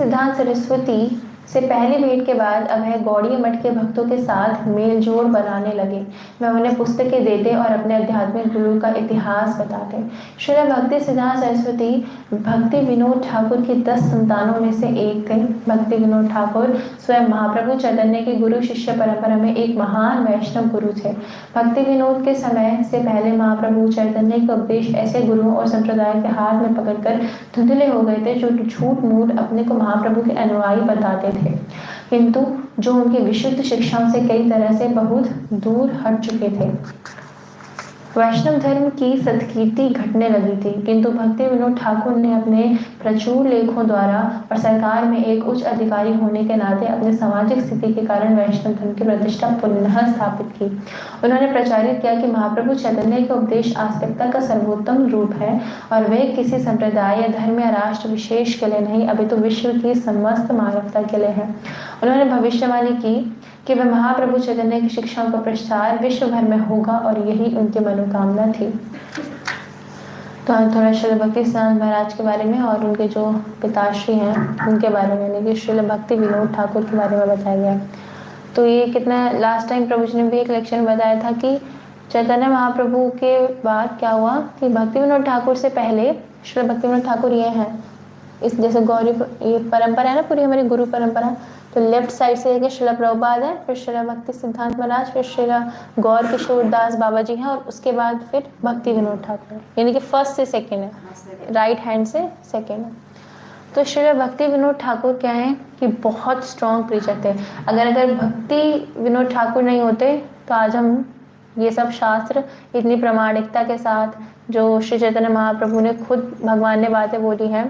सिद्धांत सरस्वती से पहली भेंट के बाद अभय गौड़ीय मठ के भक्तों के साथ मेलजोल बनाने लगे। वे उन्हें पुस्तकें देते और अपने आध्यात्मिक गुरु का इतिहास बताते। श्रील भक्ति सिद्धांत सरस्वती भक्ति विनोद ठाकुर की 10 संतानों में से एक थे। भक्ति विनोद ठाकुर स्वयं महाप्रभु चैतन्य की गुरु शिष्य परंपरा में एक महान वैष्णव गुरु थे। भक्ति विनोद के समय से पहले महाप्रभु चैतन्य के उपदेश ऐसे गुरुओं और संप्रदाय के हाथ में पकड़कर धुंधले हो गए थे जो झूठ मूठ अपने को महाप्रभु के अनुयायी बताते थे, किंतु जो उनकी विशुद्ध शिक्षाओं से कई तरह से बहुत दूर हट चुके थे। वैष्णव धर्म की सत्कीर्ति घटने लगी थी, किंतु भक्ति विनोद ठाकुर ने अपने प्रचुर लेखों द्वारा और सरकार में एक उच्च अधिकारी होने के नाते अपनी सामाजिक स्थिति के कारण वैष्णव धर्म की प्रतिष्ठा पुनः स्थापित की। उन्होंने प्रचारित किया कि महाप्रभु चैतन्य के उपदेश आस्तिकता का सर्वोत्तम रूप है और वे किसी संप्रदाय या धर्म या राष्ट्र विशेष के लिए नहीं, अपितु विश्व की समस्त मानवता के लिए है। उन्होंने भविष्यवाणी की कि वह महाप्रभु चैतन्य की शिक्षाओं का प्रचार विश्व भर में होगा और यही उनकी मनोकामना थी। तो आज थोड़ा श्रील भक्ति सिद्धांत महाराज के बारे में और उनके जो पिताश्री हैं उनके बारे में, यानी कि श्रील भक्ति विनोद ठाकुर के बारे में बताया गया। तो ये कितना लास्ट टाइम प्रभु जी ने भी एक लेक्चर में बताया था कि चैतन्य महाप्रभु के बाद क्या हुआ कि भक्ति विनोद ठाकुर से पहले श्रील भक्ति विनोद ठाकुर ये हैं, इस जैसे गौरी ये परंपरा है ना पूरी हमारी गुरु परंपरा, तो लेफ्ट साइड से एक श्रील प्रभुपाद है, फिर श्रील भक्ति सिद्धांत महाराज, फिर श्रील गौर किशोर दास बाबा जी हैं और उसके बाद फिर भक्ति विनोद ठाकुर, यानी कि फर्स्ट से सेकंड है, राइट हैंड से सेकंड है। तो श्रील भक्ति विनोद ठाकुर क्या है कि बहुत स्ट्रॉन्ग प्रीचर थे। अगर भक्ति विनोद ठाकुर नहीं होते तो आज हम ये सब शास्त्र इतनी प्रामाणिकता के साथ जो श्री चैतन्य महाप्रभु ने खुद भगवान ने बातें बोली हैं,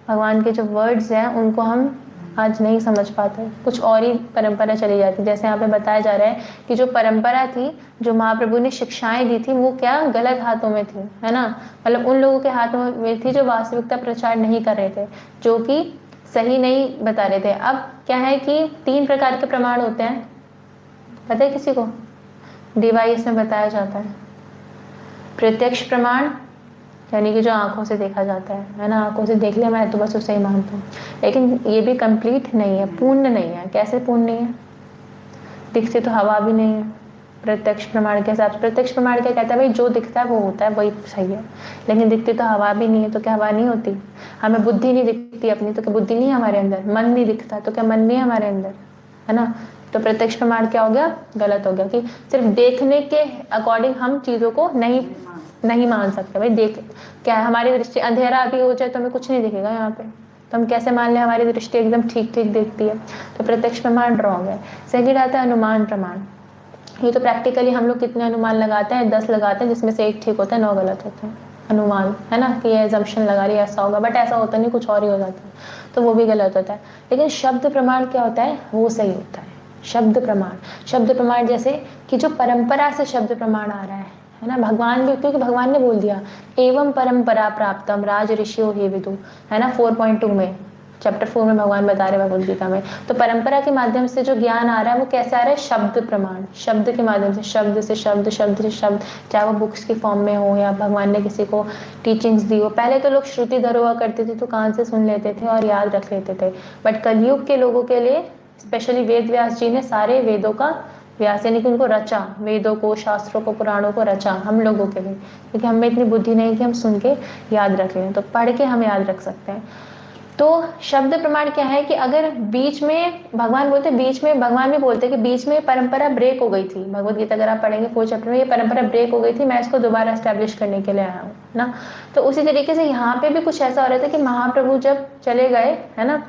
भगवान के जो वर्ड्स हैं उनको हम आज नहीं समझ पाते, कुछ और ही परंपरा चली जाती। जैसे यहाँ पे बताया जा रहा है कि जो परंपरा थी, जो महाप्रभु ने शिक्षाएं दी थी, वो क्या गलत हाथों में थी, है ना, मतलब उन लोगों के हाथों में थी जो वास्तविकता प्रचार नहीं कर रहे थे, जो कि सही नहीं बता रहे थे। अब क्या है कि 3 प्रकार के प्रमाण होते हैं, पता है किसी को? डिवाइस में बताया जाता है। प्रत्यक्ष प्रमाण यानी कि जो आंखों से देखा जाता है ना, आंखों से देख लिया मैं तो बस उसे ही मानता हूँ, लेकिन ये भी कंप्लीट नहीं है, पूर्ण नहीं है। कैसे पूर्ण नहीं है? दिखती तो हवा भी नहीं है प्रत्यक्ष प्रमाण के हिसाब से। प्रत्यक्ष प्रमाण क्या कहता है? भाई जो दिखता है वो होता है, वही सही है, लेकिन दिखती तो हवा भी नहीं है, तो क्या हवा नहीं होती? हमें बुद्धि नहीं दिखती अपनी, तो क्या बुद्धि नहीं है हमारे अंदर? मन नहीं दिखता तो क्या मन नहीं है हमारे अंदर, है ना? तो प्रत्यक्ष प्रमाण क्या हो गया? गलत हो गया कि सिर्फ देखने के अकॉर्डिंग हम चीज़ों को नहीं मान सकते। भाई देख क्या है, हमारी दृष्टि अंधेरा भी हो जाए तो हमें कुछ नहीं दिखेगा यहाँ पे, तो हम कैसे मान लें हमारी दृष्टि एकदम ठीक देखती है? तो प्रत्यक्ष प्रमाण रॉन्ग है। सेकंड आता है अनुमान प्रमाण। ये तो प्रैक्टिकली हम लोग कितने अनुमान लगाते हैं? 10 लगाते हैं, जिसमें से 1 ठीक होता है, 9 गलत होते हैं। अनुमान है ना कि ये एजम्पशन लगा रही है ऐसा होगा, बट ऐसा होता नहीं, कुछ और ही हो जाता है, तो वो भी गलत होता है। लेकिन शब्द प्रमाण क्या होता है? वो सही होता है। शब्द प्रमाण जैसे कि जो परंपरा से शब्द प्रमाण आ रहा है ना, भगवान भी, क्योंकि भगवान ने बोल दिया एवं परंपरा प्राप्तम राज ऋषियों हे विदु, है ना, 4.2 में, चैप्टर 4 में भगवान बता रहे भगवद गीता में। तो परंपरा के माध्यम से जो ज्ञान आ रहा है वो कैसे आ रहा है? शब्द प्रमाण, शब्द के माध्यम से, शब्द से शब्द, चाहे वो बुक्स की फॉर्म में हो या भगवान ने किसी को टीचिंग्स दी हो। पहले तो लोग श्रुति धर हुआ करते थे तो कान से सुन लेते थे और याद रख लेते थे, बट कलयुग के लोगों के लिए स्पेशली वेद व्यास जी ने सारे वेदों का व्यास यानी कि उनको रचा, वेदों को, शास्त्रों को, पुराणों को रचा हम लोगों के लिए, क्योंकि हमें इतनी बुद्धि नहीं कि हम सुन के याद रख लें, तो पढ़ के हम याद रख सकते हैं। तो शब्द प्रमाण क्या है कि अगर बीच में भगवान भी बोलते कि बीच में परंपरा ब्रेक हो गई थी, भगवद गीता अगर आप पढ़ेंगे 4 चैप्टर में, ये परंपरा ब्रेक हो गई थी, मैं इसको दोबारा एस्टैब्लिश करने के लिए आया हूँ ना। तो उसी तरीके से यहाँ पे भी कुछ ऐसा हो रहा था कि महाप्रभु जब चले गए, है ना,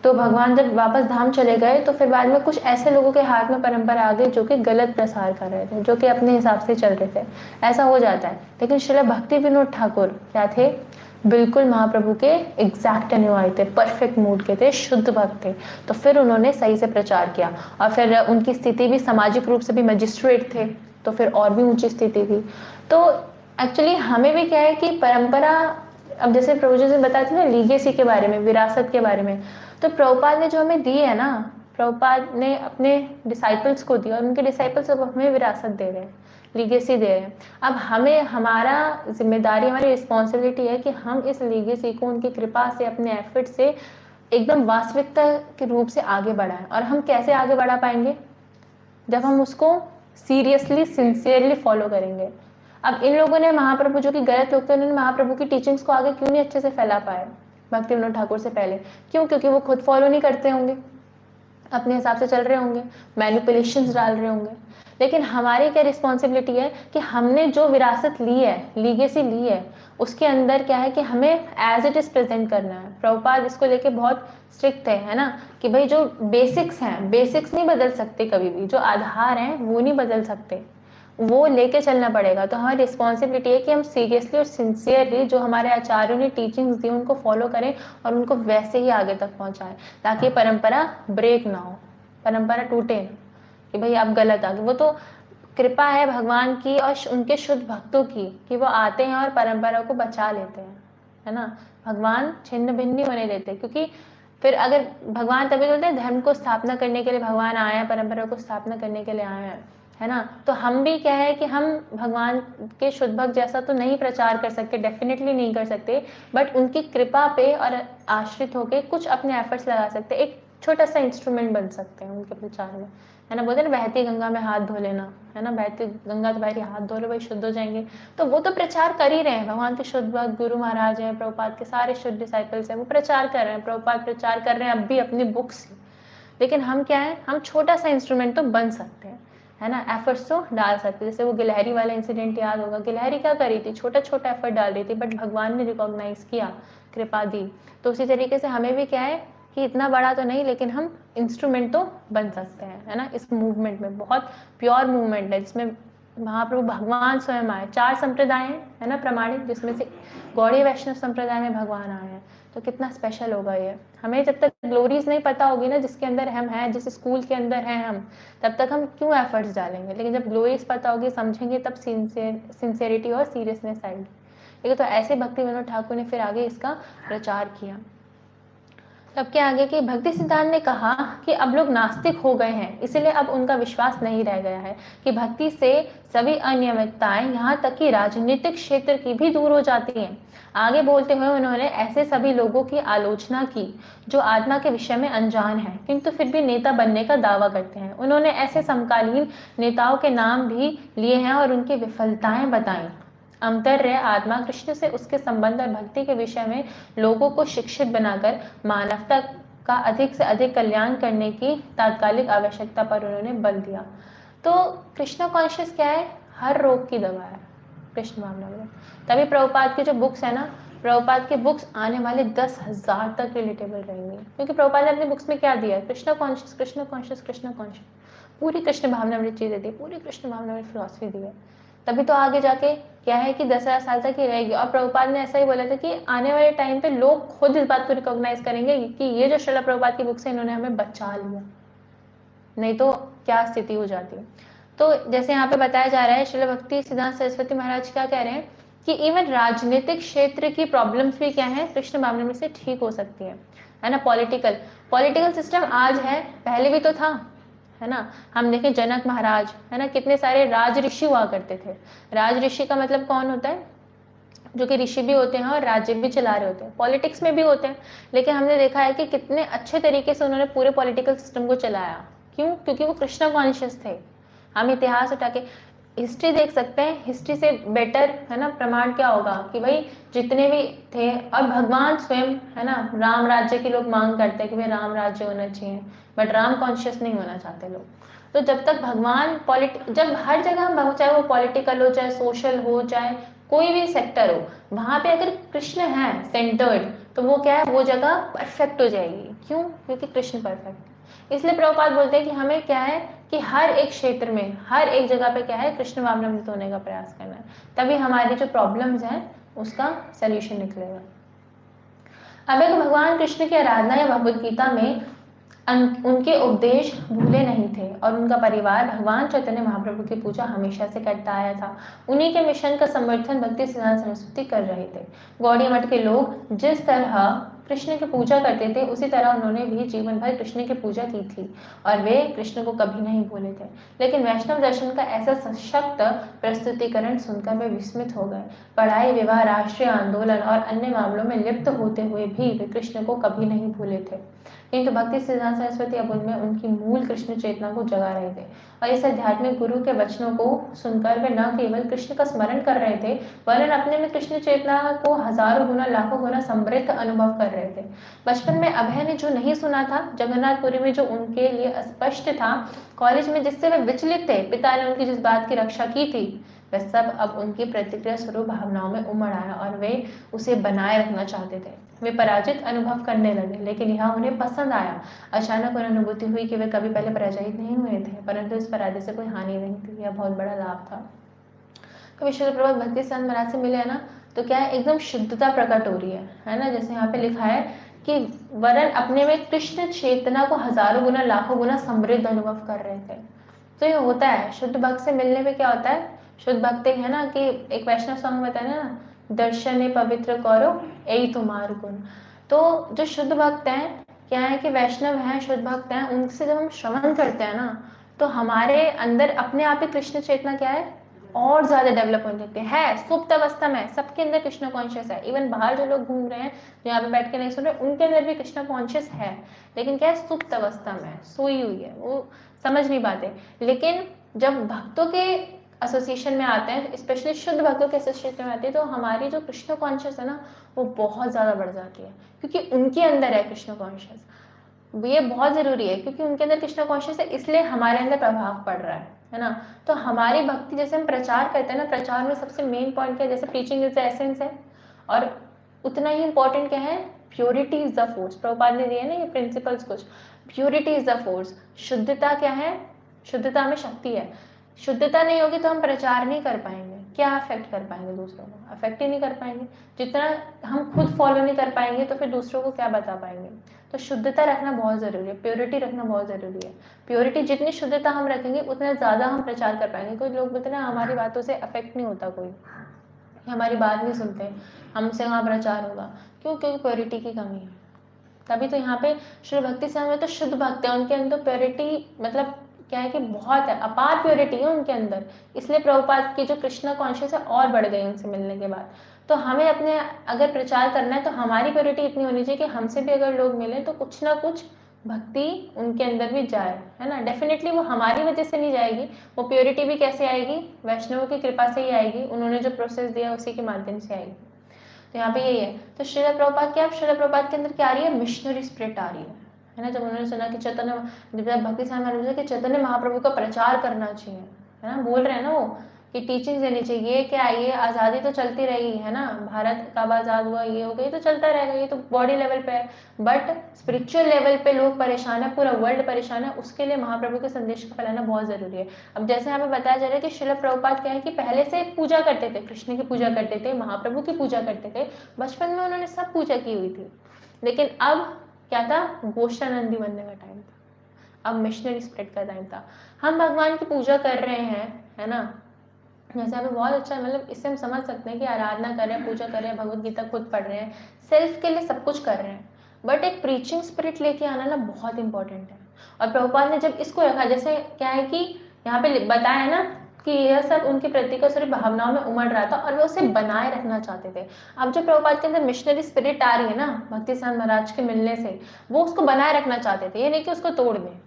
तो भगवान जब वापस धाम चले गए तो फिर बाद में कुछ ऐसे लोगों के हाथ में परंपरा आ गई जो कि गलत प्रसार कर रहे थे, जो कि अपने हिसाब से चल रहे थे, ऐसा हो जाता है। लेकिन श्रील भक्ति विनोद ठाकुर क्या थे? बिल्कुल महाप्रभु के एग्जैक्ट अनुयायी थे, परफेक्ट मूड के थे, शुद्ध भक्त थे। तो फिर उन्होंने सही से प्रचार किया और फिर उनकी स्थिति भी सामाजिक रूप से भी मजिस्ट्रेट थे, तो फिर और भी ऊंची स्थिति थी। तो एक्चुअली हमें भी क्या है कि परंपरा, अब जैसे प्रभु जी ने बताया था ना लीगेसी के बारे में, विरासत के बारे में, तो प्रभुपाद ने जो हमें दी है ना, प्रभुपाद ने अपने डिसाइपल्स को दी और उनके डिसाइपल्स अब हमें विरासत दे रहे हैं, लीगेसी दे रहे हैं। अब हमें, हमारा जिम्मेदारी, हमारी रिस्पॉन्सिबिलिटी है कि हम इस लीगेसी को उनकी कृपा से, अपने एफर्ट से एकदम वास्तविकता के रूप से आगे बढ़ाएं। और हम कैसे आगे बढ़ा पाएंगे? जब हम उसको सीरियसली सिंसियरली फॉलो करेंगे। अब इन लोगों ने महाप्रभु, जो कि गलत लोग थे, उन्होंने महाप्रभु की टीचिंग्स को आगे क्यों नहीं अच्छे से फैला पाए भक्ति विनोद ठाकुर से पहले? क्यों? क्योंकि वो खुद फॉलो नहीं करते होंगे, अपने हिसाब से चल रहे होंगे, मैनिपुलेशंस डाल रहे होंगे। लेकिन हमारी क्या रिस्पॉन्सिबिलिटी है कि हमने जो विरासत ली है, लीगेसी ली है, उसके अंदर क्या है कि हमें एज इट इज प्रेजेंट करना है। प्रभुपाद इसको लेके बहुत स्ट्रिक्ट है ना, कि भाई जो बेसिक्स हैं, बेसिक्स नहीं बदल सकते कभी भी, जो आधार हैं वो नहीं बदल सकते, वो लेके चलना पड़ेगा। तो हमारी रिस्पॉन्सिबिलिटी है कि हम सीरियसली और सिंसियरली जो हमारे आचार्यों ने टीचिंग्स दी उनको फॉलो करें और उनको वैसे ही आगे तक पहुंचाएं, ताकि परंपरा ब्रेक ना हो, परंपरा टूटे ना कि भाई आप गलत आ गए। वो तो कृपा है भगवान की और उनके शुद्ध भक्तों की कि वो आते हैं और परंपरा को बचा लेते हैं, है ना। भगवान छिन्न भिन्न नहीं होने देते, क्योंकि फिर अगर भगवान तभी बोलते हैं धर्म को स्थापना करने के लिए भगवान आए हैं, परंपरा को स्थापना करने के लिए आए हैं, है ना। तो हम भी क्या है कि हम भगवान के शुद्ध भक्त जैसा तो नहीं प्रचार कर सकते, डेफिनेटली नहीं कर सकते, बट उनकी कृपा पे और आश्रित होके कुछ अपने एफर्ट्स लगा सकते, एक छोटा सा इंस्ट्रूमेंट बन सकते हैं उनके प्रचार में, है ना। बोलते हैं ना बहती गंगा में हाथ धो लेना, है ना, बहती गंगा तो बहती, हाथ धो लो भाई शुद्ध हो जाएंगे। तो वो तो प्रचार कर ही रहे हैं, भगवान के शुद्ध भक्त गुरु महाराज हैं, प्रभुपाद के सारे शुद्ध डिसाइपल्स हैं, वो प्रचार कर रहे हैं, प्रभुपाद प्रचार कर रहे हैं अब भी अपनी बुक से। लेकिन हम क्या है, हम छोटा सा इंस्ट्रूमेंट तो बन सकते हैं, है ना, एफर्ट्स तो डाल सकते हैं। जैसे वो गिलहरी वाला इंसिडेंट याद होगा, गिलहरी क्या करी थी, छोटा छोटा एफर्ट डाल रही थी, बट भगवान ने रिकॉग्नाइज किया, कृपा दी। तो उसी तरीके से हमें भी क्या है कि इतना बड़ा तो नहीं, लेकिन हम इंस्ट्रूमेंट तो बन सकते हैं, है ना। इस मूवमेंट में बहुत प्योर मूवमेंट है, जिसमें महाप्रभु भगवान स्वयं आए, 4 संप्रदाय हैं, है ना, प्रमाणित, जिसमें से गौड़ीय वैष्णव संप्रदाय में भगवान आए हैं। तो कितना स्पेशल होगा ये। हमें जब तक ग्लोरीज नहीं पता होगी ना, जिसके अंदर हम हैं, जिस स्कूल के अंदर हैं हम, तब तक हम क्यों एफर्ट्स डालेंगे। लेकिन जब ग्लोरीज पता होगी, समझेंगे, तब सिंसियरिटी और सीरियसनेस आएगी। लेकिन तो ऐसे भक्ति विनोद ठाकुर ने फिर आगे इसका प्रचार किया। तब क्या आगे कि भक्ति सिद्धांत ने कहा कि अब लोग नास्तिक हो गए हैं, इसलिए अब उनका विश्वास नहीं रह गया है कि भक्ति से सभी अनियमितताएं, यहाँ तक कि राजनीतिक क्षेत्र की भी दूर हो जाती हैं। आगे बोलते हुए उन्होंने ऐसे सभी लोगों की आलोचना की जो आत्मा के विषय में अनजान हैं, किंतु फिर भी नेता बनने का दावा करते हैं। उन्होंने ऐसे समकालीन नेताओं के नाम भी लिए हैं और उनकी विफलताएं बताई। अंतर्य आत्मा कृष्ण से उसके संबंध और भक्ति के विषय में लोगों को शिक्षित बनाकर मानवता का अधिक से अधिक कल्याण करने की तात्कालिक आवश्यकता पर उन्होंने बल दिया। तो कृष्ण कॉन्शियस क्या है, हर रोग की दवा है कृष्ण भावनामृत। तभी प्रभुपाद की जो बुक्स है ना, प्रभुपाद की बुक्स आने वाले 10,000 तक रिलेटेबल रहेंगी, क्योंकि प्रभुपाद ने अपनी बुक्स में क्या दिया है, Krishna conscious Krishna conscious Krishna conscious, पूरी कृष्ण भावनामृत चीजें दी, पूरी कृष्ण भावनामृत फिलॉसफी दी है। तभी तो आगे जाके क्या है कि 10,000 साल तक ही रहेगी। और प्रभुपाद ने ऐसा ही बोला था कि आने वाले टाइम पे लोग खुद इस बात को रिकॉग्नाइज करेंगे कि ये जो श्रील प्रभुपाद की बुक से इन्होंने हमें बचा लिया, नहीं तो क्या स्थिति हो जाती। तो जैसे यहाँ पे बताया जा रहा है, श्रील भक्ति सिद्धांत सरस्वती महाराज क्या कह रहे हैं कि इवन राजनीतिक क्षेत्र की प्रॉब्लम्स भी क्या है, कृष्ण भावनामृत से ठीक हो सकती है ना। पॉलिटिकल सिस्टम आज है, पहले भी तो था, है ना। हम देखें जनक महाराज, है ना, कितने सारे राज ऋषि हुआ करते थे। राज ऋषि का मतलब कौन होता है, जो कि ऋषि भी होते हैं और राज्य भी चला रहे होते हैं, पॉलिटिक्स में भी होते हैं। लेकिन हमने देखा है कि कितने अच्छे तरीके से उन्होंने पूरे पॉलिटिकल सिस्टम को चलाया। क्यों? क्योंकि वो कृष्ण कॉन्शियस थे। हम इतिहास उठा के हिस्ट्री देख सकते हैं, हिस्ट्री से बेटर, है ना, प्रमाण क्या होगा कि भाई जितने भी थे, और भगवान स्वयं, है ना, राम राज्य की लोग मांग करते हैं कि भाई राम राज्य होना चाहिए, बट राम कॉन्शियस नहीं होना चाहते लोग। तो जब तक भगवान जब हर जगह हम, चाहे वो पॉलिटिकल हो, चाहे सोशल हो, चाहे कोई भी सेक्टर हो, वहां पे अगर कृष्ण है सेंटर्ड, तो वो क्या है, वो जगह परफेक्ट हो जाएगी। क्यों? क्योंकि कृष्ण परफेक्ट। इसलिए प्रभुपाद बोलते हैं कि हमें क्या है कि हर एक क्षेत्र में, हर एक जगह पे क्या है, कृष्ण भावनामृत होने का प्रयास करना है, तभी हमारी जो प्रॉब्लम्स हैं उसका सलूशन निकलेगा। अब एक भगवान कृष्ण की आराधना या भगवद गीता में उनके उपदेश भूले नहीं थे और उनका परिवार भगवान चैतन्य महाप्रभु की पूजा हमेशा से करता आया था। उन्हीं के मिशन का समर्थन भक्ति सिद्धांत सरस्वती कर रहे थे। गौड़ीय मठ के लोग जिस तरह कृष्ण की पूजा करते थे, उसी तरह उन्होंने भी जीवन भर कृष्ण की पूजा की थी और वे कृष्ण को कभी नहीं भूले थे। लेकिन वैष्णव दर्शन का ऐसा सशक्त प्रस्तुतिकरण सुनकर वे विस्मित हो गए। पढ़ाई, विवाह, राष्ट्रीय आंदोलन और अन्य मामलों में लिप्त होते हुए भी वे कृष्ण को कभी नहीं भूले थे। किंतु भक्ति सिद्धांत सरस्वती अब उनमें उनकी मूल कृष्ण चेतना को जगा रहे थे और इस आध्यात्मिक गुरु के वचनों को सुनकर वे न केवल कृष्ण का स्मरण कर रहे थे, वरन अपने में कृष्ण चेतना को हजारों गुना, लाखों गुना समृद्ध अनुभव कर रहे थे। बचपन में अभय ने जो नहीं सुना था, जगन्नाथपुरी में जो उनके लिए अस्पष्ट था, कॉलेज में जिससे वे विचलित थे, पिता ने उनकी जिस बात की रक्षा की थी, वह सब अब उनकी प्रतिक्रिया स्वरूप भावनाओं में उमड़ आया और वे उसे बनाए रखना चाहते थे। वे पराजित अनुभव करने लगे, लेकिन यह उन्हें पसंद आया। अचानक उन्हें अनुभूति हुई कि वे कभी पहले पराजित नहीं हुए थे, परंतु इस पराजय से कोई हानि नहीं थी। यह बहुत बड़ा लाभ था। कभी शिल प्रभुपाद भक्ति सिद्धांत महाराज से मिले है ना, तो क्या है, एकदम शुद्धता प्रकट हो रही है ना। जैसे यहाँ पे लिखा है कि वरन अपने में कृष्ण चेतना को हजारों गुना, लाखों गुना समृद्ध अनुभव कर रहे थे। तो ये होता है, शुद्ध भक्त से मिलने में क्या होता है, शुद्ध भक्ति है ना, कि एक वैष्णव सॉन्ग बताया ना, दर्शने पवित्र करो यही तुम्हार गुण। तो जो शुद्ध भक्त हैं, क्या है कि वैष्णव हैं, शुद्ध भक्त हैं, उनसे जब हम श्रवण करते हैं ना, तो हमारे अंदर अपने आप ही कृष्ण चेतना क्या है, और ज्यादा डेवलप होने लगती है। सुप्त अवस्था में सबके अंदर कृष्ण कॉन्शियस है। इवन बाहर जो लोग घूम रहे हैं, जो यहाँ पे बैठ के नहीं सुन रहे, उनके अंदर भी कृष्ण कॉन्शियस है, लेकिन क्या है, सुप्त अवस्था में सोई हुई है, वो समझ नहीं पाते। लेकिन जब भक्तों के एसोसिएशन में आते हैं, स्पेशली शुद्ध भक्तों के एसोसिएशन में आते हैं, तो हमारी जो कृष्ण कॉन्शियस है ना, वो बहुत ज़्यादा बढ़ जाती है, क्योंकि उनके अंदर है कृष्ण कॉन्शियस। ये बहुत ज़रूरी है, क्योंकि उनके अंदर कृष्ण कॉन्शियस है, इसलिए हमारे अंदर प्रभाव पड़ रहा है ना। तो हमारी भक्ति, जैसे हम प्रचार करते हैं ना, प्रचार में सबसे मेन पॉइंट क्या है, जैसे प्रीचिंग इज द एसेंस है, और उतना ही इंपॉर्टेंट क्या है, purity is the force. Prabhupada ने दिए ना ये प्रिंसिपल्स कुछ, प्योरिटी इज द फोर्स। शुद्धता क्या है, शुद्धता में शक्ति है। शुद्धता नहीं होगी तो हम प्रचार नहीं कर पाएंगे। क्या अफेक्ट कर पाएंगे दूसरों को, अफेक्ट ही नहीं कर पाएंगे। जितना हम खुद फॉलो नहीं कर पाएंगे तो फिर दूसरों को क्या बता पाएंगे। तो शुद्धता रखना बहुत ज़रूरी है, प्योरिटी रखना बहुत ज़रूरी है। प्योरिटी, जितनी शुद्धता हम रखेंगे उतना ज़्यादा हम प्रचार कर पाएंगे। कोई लोग बोलते हैं ना, हमारी बातों से अफेक्ट नहीं होता, कोई हमारी बात नहीं सुनते, हमसे वहाँ प्रचार होगा, क्यों? क्योंकि प्योरिटी की कमी है। तभी तो यहाँ पे श्री भक्ति सिद्धांत में तो शुद्ध भक्त है, उनके अंदर प्योरिटी मतलब क्या है कि बहुत है, अपार प्योरिटी है उनके अंदर। इसलिए प्रभुपाद की जो कृष्णा कॉन्शियस है और बढ़ गई उनसे मिलने के बाद। तो हमें अपने अगर प्रचार करना है तो हमारी प्योरिटी इतनी होनी चाहिए कि हमसे भी अगर लोग मिले तो कुछ ना कुछ भक्ति उनके अंदर भी जाए, है ना। डेफिनेटली वो हमारी वजह से नहीं जाएगी, वो प्योरिटी भी कैसे आएगी, वैष्णवों की कृपा से ही आएगी, उन्होंने जो प्रोसेस दिया उसी के माध्यम से आएगी। तो यहाँ पे यही है। तो श्रील प्रभुपाद क्या, श्रील प्रभुपाद के अंदर क्या आ रही है, मिशनरी स्पिरिट आ रही है ना। जब उन्होंने सुना कि चैतन्य भक्ति सिद्धांत महाराज कि चैतन्य महाप्रभु का प्रचार करना चाहिए, है ना, बोल रहे हैं ना वो कि टीचिंग देनी चाहिए। ये क्या, ये आज़ादी तो चलती रहेगी, है ना, भारत कब आज़ाद हुआ, ये हो गई, तो चलता रहेगा, ये तो बॉडी लेवल पे है। बट स्पिरिचुअल लेवल पे लोग परेशान है, पूरा वर्ल्ड परेशान है, उसके लिए महाप्रभु के संदेश को फैलाना बहुत ज़रूरी है। अब जैसे हमें बताया जा रहा है कि श्रील प्रभुपाद क्या है कि पहले से पूजा करते थे, कृष्ण की पूजा करते थे, महाप्रभु की पूजा करते थे, बचपन में उन्होंने सब पूजा की हुई थी। लेकिन अब क्या था, गोष्ठानंदी बनने का टाइम था, अब मिशनरी स्प्रेड का टाइम था। हम भगवान की पूजा कर रहे हैं, है ना, जैसे हमें बहुत अच्छा, मतलब इससे हम समझ सकते हैं कि आराधना कर रहे हैं, पूजा कर रहे हैं, भगवत गीता खुद पढ़ रहे हैं, सेल्फ के लिए सब कुछ कर रहे हैं, बट एक प्रीचिंग स्पिरिट लेके आना ना बहुत इंपॉर्टेंट है। और प्रभुपाद ने जब इसको रखा, जैसे क्या है कि यहाँ पे बताया है ना कि यह सब उनके प्रति को सिर्फ भावनाओं में उमड़ रहा था और वो उसे बनाए रखना चाहते थे। अब जो प्रभुपाद के अंदर मिशनरी स्पिरिट आ रही है ना भक्ति सिद्धांत महाराज के मिलने से, वो उसको बनाए रखना चाहते थे, ये नहीं कि उसको तोड़ दें,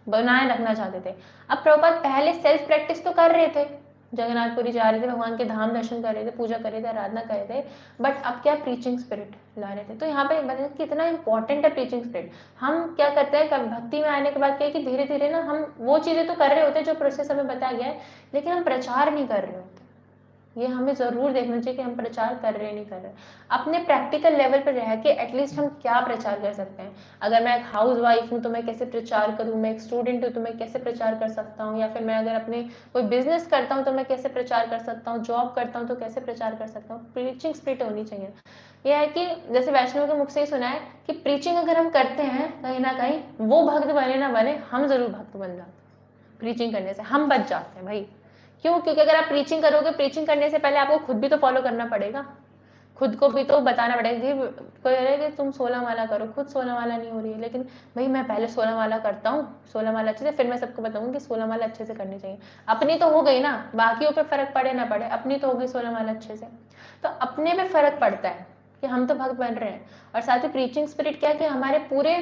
बनाए रखना चाहते थे। अब प्रभुपाद पहले सेल्फ प्रैक्टिस तो कर रहे थे, जगन्नाथपुरी जा रहे थे, भगवान के धाम दर्शन कर रहे थे, पूजा कर रहे थे, आराधना कर रहे थे, बट अब क्या, प्रीचिंग स्पिरिट ला रहे थे। तो यहाँ पे बताया कि इतना इंपॉर्टेंट है प्रीचिंग स्पिरिट। हम क्या करते हैं, भक्ति में आने के बाद क्या है कि धीरे धीरे ना हम वो चीज़ें तो कर रहे होते हैं जो प्रोसेस हमें बताया गया है, लेकिन हम प्रचार नहीं कर रहे होते। ये हमें ज़रूर देखना चाहिए कि हम प्रचार कर रहे हैं नहीं कर रहे। अपने प्रैक्टिकल लेवल पर रह के एटलीस्ट हम क्या प्रचार कर सकते हैं। अगर मैं एक हाउस वाइफ हूँ तो मैं कैसे प्रचार करूँ, मैं एक स्टूडेंट हूँ तो मैं कैसे प्रचार कर सकता हूँ, या फिर मैं अगर अपने कोई बिजनेस करता हूँ तो मैं कैसे प्रचार कर सकता हूँ, जॉब करता हूँ तो कैसे प्रचार कर सकता हूँ। प्रीचिंग स्पिरिट होनी चाहिए। यह है कि जैसे वैष्णव के मुख से ही सुना है कि प्रीचिंग अगर हम करते हैं कहीं ना कहीं, वो भक्त बने ना बने, हम ज़रूर भक्त बन जाते हैं। प्रीचिंग करने से हम बच जाते हैं भाई। क्यों? क्योंकि अगर आप प्रीचिंग करोगे, प्रीचिंग करने से पहले आपको खुद भी तो फॉलो करना पड़ेगा। खुद को भी तो बताना पड़ेगा कि कोई कह रहा है कि तुम 16 माला करो, खुद 16 माला नहीं हो रही है, लेकिन भाई मैं पहले 16 माला करता हूँ, 16 माला अच्छे से, फिर मैं सबको बताऊंगी कि 16 माला अच्छे से करनी चाहिए। अपनी तो हो गई ना, बाकियों पे फर्क पड़े ना पड़े, अपनी तो हो गई 16 माला अच्छे से। तो अपने में फर्क पड़ता है कि हम तो भक्त बन रहे हैं। और साथ ही प्रीचिंग स्पिरिट क्या है कि हमारे पूरे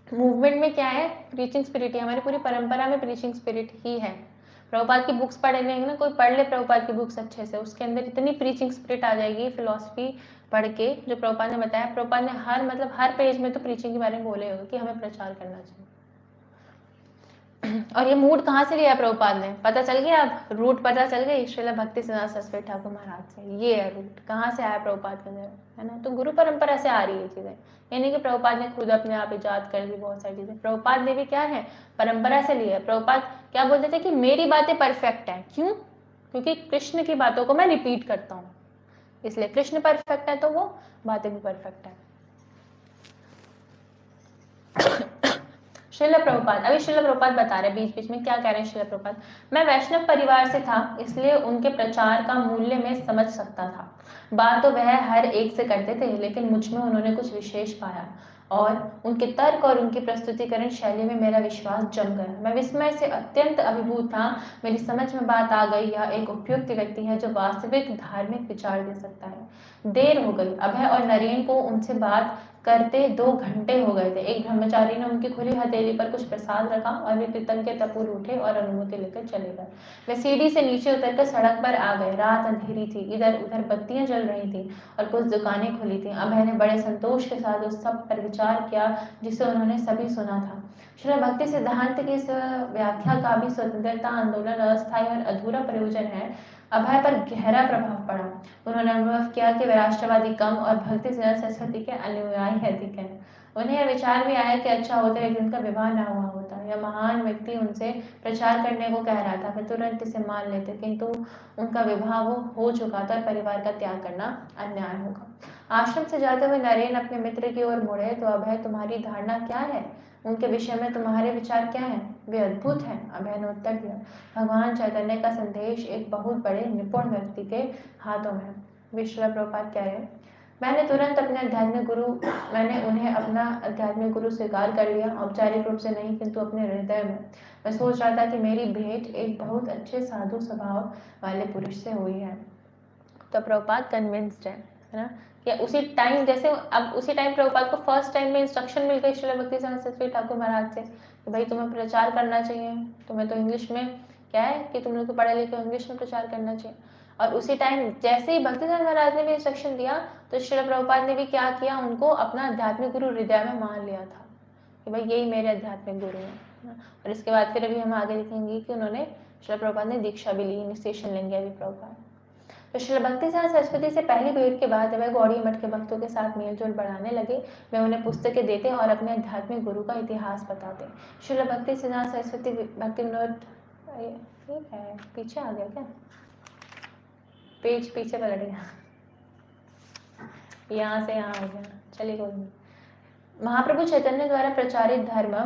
मूवमेंट में क्या है, प्रीचिंग स्पिरिट ही, हमारी पूरी परंपरा में प्रीचिंग स्पिरिट ही है। प्रभुपाद की बुक्स पढ़ लेंगे ना, कोई पढ़ ले प्रभुपाद की बुक्स अच्छे से, उसके अंदर इतनी प्रीचिंग स्पिरिट आ जाएगी फिलॉसफी पढ़ के, जो प्रभुपाद ने बताया। प्रभुपाद ने हर पेज में तो प्रीचिंग के बारे में बोले होगा कि हमें प्रचार करना चाहिए। और ये मूड कहाँ से लिया प्रभुपाद ने, पता चल गया, अब रूट पता चल गई श्रील भक्ति सिद्धांत सरस्वती ठाकुर महाराज से। ये है रूट, कहाँ से आया प्रभुपाद के अंदर, है ना। तो गुरु परंपरा से आ रही है चीजें, यानी कि प्रभुपाद ने खुद अपने आप इजाद कर दी बहुत सारी चीजें। प्रभुपाद ने भी क्या है, परंपरा से लिया है। प्रभुपाद क्या बोलते थे कि मेरी बातें परफेक्ट है, क्यों, क्योंकि कृष्ण की बातों को मैं रिपीट करता हूँ, इसलिए कृष्ण परफेक्ट है तो वो बातें भी परफेक्ट है। श्रील प्रभुपाद, अभी श्रील प्रभुपाद बता रहे बीच बीच में क्या कह रहे हैं श्रील प्रभुपाद। मैं वैष्णव परिवार से था, इसलिए उनके प्रचार का मूल्य मैं समझ सकता था। बात तो वह हर एक से करते थे, लेकिन मुझ में उन्होंने कुछ विशेष पाया और उनके तर्क और उनकी प्रस्तुतिकरण शैली में मेरा विश्वास जम गया। मैं विस्मय से अत्यंत अभिभूत था। मेरी समझ में बात आ गई, यह एक उपयुक्त व्यक्ति है जो वास्तविक धार्मिक विचार दे सकता है। देर हो गई, अभय और नरेन को उनसे बात करते 2 घंटे हो गए थे। एक ब्रह्मचारी ने उनकी खुली हथेली पर कुछ प्रसाद रखा और वे पीतल के तपुर उठे और अनुमति लेकर चले गए। वे सीढ़ी से नीचे उतरकर सड़क पर आ गए। रात अंधेरी थी, इधर उधर बत्तियां जल रही थी और कुछ दुकानें खुली थी। अभय ने बड़े संतोष के साथ उस सब पर विचार किया जिसे उन्होंने सभी सुना था। श्री भक्ति सिद्धांत की इस व्याख्या का भी स्वतंत्रता आंदोलन अस्थायी और अधूरा प्रयोजन है। अभय पर गहरा प्रभाव पड़ा। उन्होंने अनुभव किया कि वे राष्ट्रवादी कम और भक्ति सिद्धांत सरस्वती के अनुयायी अधिक हैं। उन्हें यह विचार भी आया कि अच्छा होता है जिनका विवाह ना हुआ होता। यह महान व्यक्ति उनसे प्रचार करने को कह रहा था, वे तुरंत इसे मान लेते, किंतु उनका विवाह वो हो चुका था और परिवार का त्याग करना अन्याय होगा। आश्रम से जाते हुए नरेन अपने मित्र की ओर मुड़े तो अभय, तुम्हारी धारणा क्या है, उनके विषय में तुम्हारे विचार क्या हैं? वे अद्भुत हैं, अभय ने उत्तर दिया। भगवान चैतन्य का संदेश एक बहुत बड़े निपुण व्यक्ति के हाथों में है। विश्व प्रभुपाद कह रहे हैं, मैंने उन्हें अपना आध्यात्मिक गुरु स्वीकार कर लिया, औपचारिक रूप से नहीं किंतु अपने हृदय में। मैं सोच रहा था कि मेरी भेंट एक बहुत अच्छे साधु स्वभाव वाले पुरुष से हुई है। तो प्रभुपाद कन्विंस्ड है ना, कि उसी टाइम, जैसे अब उसी टाइम प्रभुपाद को फर्स्ट टाइम में इंस्ट्रक्शन मिल गई श्रील भक्ति सिद्धांत सरस्वती ठाकुर महाराज से कि भाई तुम्हें प्रचार करना चाहिए, तुम्हें तो इंग्लिश में क्या है कि तुम लोग तो पढ़े लिखे इंग्लिश में प्रचार करना चाहिए। और उसी टाइम जैसे ही भक्ति सिद्धांत महाराज ने भी इंस्ट्रक्शन दिया तो श्रील प्रभुपाद ने भी क्या किया, उनको अपना आध्यात्मिक गुरु हृदय में मान लिया था कि भाई यही मेरे आध्यात्मिक गुरु हैं। और इसके बाद फिर अभी हम आगे देखेंगे कि उन्होंने श्रील प्रभुपाद ने दीक्षा भी ली, इनिशिएशन लेंगे अभी प्रभुपाद। तो श्री भक्ति सिद्धांत सरस्वती से पहली भेंट के बाद वह गौड़ी मठ के भक्तों के साथ मेलजोल बढ़ाने लगे। वे उन्हें पुस्तकें देते और अपने आध्यात्मिक गुरु का इतिहास बताते। श्री भक्ति सिद्धांत सरस्वती भक्ति विनोद है, पीछे आ गया क्या, पेज पीछे पलट गया, यहाँ से यहाँ हो गया, चलिए कोई नहीं। महाप्रभु चैतन्य द्वारा प्रचारित धर्म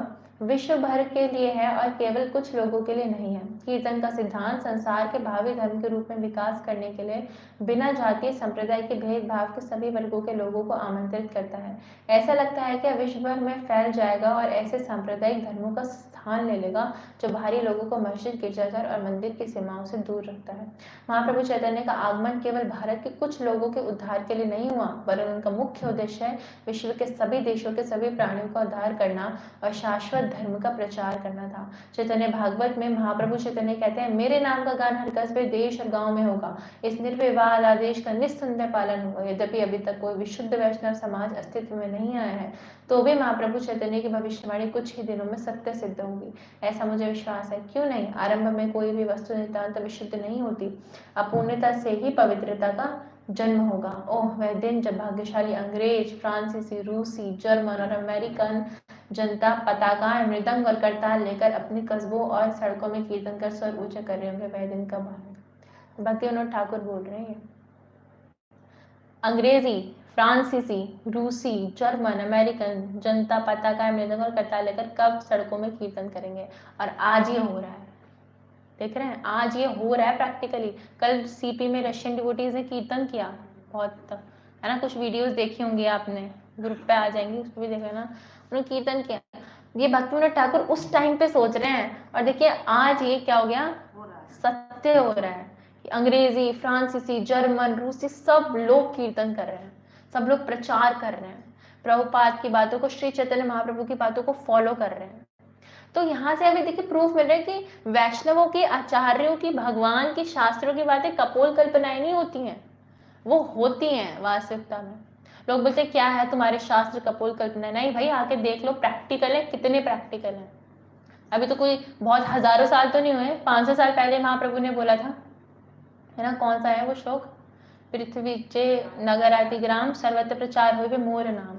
विश्व भर के लिए है और केवल कुछ लोगों के लिए नहीं है। कीर्तन का सिद्धांत संसार के भावी धर्म के रूप में विकास करने के लिए बिना जातीय संप्रदाय के भेदभाव के सभी वर्गों के लोगों को आमंत्रित करता है। ऐसा लगता है कि विश्व भर में फैल जाएगा और ऐसे सांप्रदायिक धर्मों का स्थान ले लेगा जो बाहरी लोगों को मस्जिद, गिरजाघर और मंदिर की सीमाओं से दूर रखता है। महाप्रभु चैतन्य का आगमन केवल भारत के कुछ लोगों के उद्धार के लिए नहीं हुआ, वरन उनका मुख्य उद्देश्य है विश्व के सभी देशों के सभी प्राणियों का उद्धार करना और शाश्वत धर्म का प्रचार करना था। चैतन्य भागवत में महाप्रभु चैतन्य कहते हैं, मेरे नाम का गान हर कस्बे, देश और गांव में होगा। इस निर्विवाद आदेश का निस्संदेह पालन होगा। यद्यपि अभी तक कोई विशुद्ध वैष्णव समाज अस्तित्व में नहीं आया है, तो भी महाप्रभु चैतन्य की भविष्यवाणी कुछ ही दिनों में सत्य सिद्ध होगी, ऐसा मुझे विश्वास है। क्यों नहीं, आरंभ में कोई भी वस्तु नितांत विशुद्ध नहीं होती, अपूर्णता से ही पवित्रता का जन्म होगा। ओह वह दिन जब भाग्यशाली अंग्रेज, फ्रांसीसी, रूसी, जर्मन और अमेरिकन जनता पताकाएं, मृदंग और करताल लेकर अपने कस्बों और सड़कों में कीर्तन कर स्वर ऊंचे कर रहे होंगे। वह दिन कब आएगा? भक्ति विनोद ठाकुर बोल रहे हैं। अंग्रेजी, फ्रांसीसी, रूसी, जर्मन, अमेरिकन जनता पताकाएं, मृदंग और करताल लेकर कब सड़कों में कीर्तन करेंगे? और आज ये हो रहा है, देख रहे हैं, आज ये हो रहा है प्रैक्टिकली। कल सीपी में रशियन डिवोटीज ने कीर्तन किया, बहुत है ना, कुछ वीडियोस देखी होंगी आपने, ग्रुप पे आ जाएंगी, उस पर भी देखा ना, उन्होंने कीर्तन किया। ये भक्तिविनोद ठाकुर उस टाइम पे सोच रहे हैं, और देखिए आज ये क्या हो गया, सत्य हो रहा है कि अंग्रेजी, फ्रांसीसी, जर्मन, रूसी सब लोग कीर्तन कर रहे हैं, सब लोग प्रचार कर रहे हैं, प्रभुपाद की बातों को, श्री चैतन्य महाप्रभु की बातों को फॉलो कर रहे हैं। तो यहाँ से हमें देखिए प्रूफ मिल रहा है कि वैष्णवों की, आचार्यों की, भगवान की, शास्त्रों की बातें कपोल कल्पनाएं नहीं होती हैं, वो होती हैं वास्तविकता में। लोग बोलते हैं क्या है तुम्हारे शास्त्र, कपोल कल्पना? नहीं भाई, आके देख लो, प्रैक्टिकल है, कितने प्रैक्टिकल है। अभी तो कोई बहुत हजारों साल तो नहीं हुए, 500 साल पहले महाप्रभु ने बोला था, है ना, कौन सा है वो श्लोक, पृथ्वी चे नगराति ग्राम सर्वत्र प्रचार हुए मोर नाम,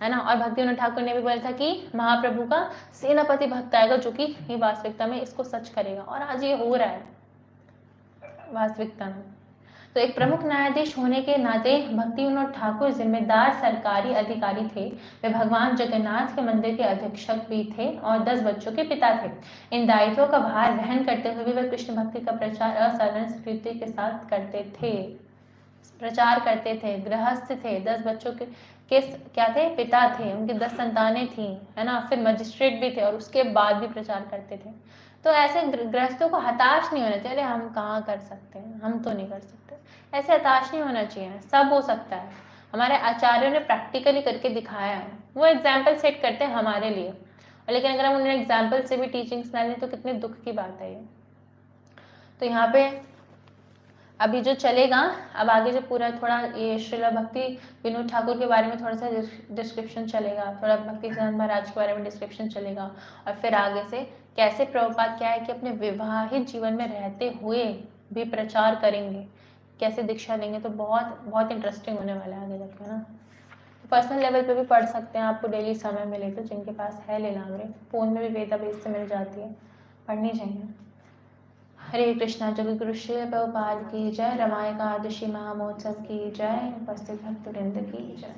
है ना। और भक्तिविनोद ठाकुर ने भी बोला था कि महाप्रभु का सेनापति भक्त आएगा जो कि ये वास्तविकता में इसको सच करेगा, और आज ये हो रहा है वास्तविकता में। तो एक प्रमुख न्यायाधीश होने के नाते भक्तिविनोद ठाकुर जिम्मेदार सरकारी अधिकारी थे। वे भगवान जगन्नाथ के मंदिर के अधीक्षक भी थे और 10 बच्चों के पिता थे। इन दायित्वों का भार वहन करते हुए भी वे कृष्ण भक्ति का प्रचार असाधारण स्फूर्ति के साथ करते थे, प्रचार करते थे। गृहस्थ थे, 10 बच्चों के क्या थे, पिता थे, उनकी 10 संतानें थी, है ना, फिर मजिस्ट्रेट भी थे, और उसके बाद भी प्रचार करते थे। तो ऐसे गृहस्थों को हताश नहीं होना चाहिए, अरे हम कहाँ कर सकते हैं, हम तो नहीं कर सकते, ऐसे हताश नहीं होना चाहिए, सब हो सकता है। हमारे आचार्यों ने प्रैक्टिकली करके दिखाया है, वो एग्जाम्पल सेट करते हैं हमारे लिए, लेकिन अगर हम उन्हें एग्जाम्पल से भी टीचिंग्स ना लें तो कितने दुख की बात है ये। तो यहाँ पे अभी जो चलेगा, अब आगे जो पूरा थोड़ा ये श्रीला भक्ति विनोद ठाकुर के बारे में थोड़ा सा डिस्क्रिप्शन चलेगा, थोड़ा भक्ति सिद्धांत महाराज के बारे में डिस्क्रिप्शन चलेगा, और फिर आगे से कैसे प्रभुपाद क्या है कि अपने विवाहित जीवन में रहते हुए भी प्रचार करेंगे, कैसे दीक्षा लेंगे। तो बहुत बहुत इंटरेस्टिंग होने वाला है आगे जाके, ना। पर्सनल लेवल पे भी पढ़ सकते हैं, आपको डेली समय मिले तो, जिनके पास है लीलामृत, फोन में भी वेदाबेस से मिल जाती है, पढ़नी चाहिए। हरे कृष्णा। जगत गुरु श्री प्रभुपाद की जय। रामायण का आदर्शी महामहोत्सव की जय। उपस्थित भक्तवृंद की जय।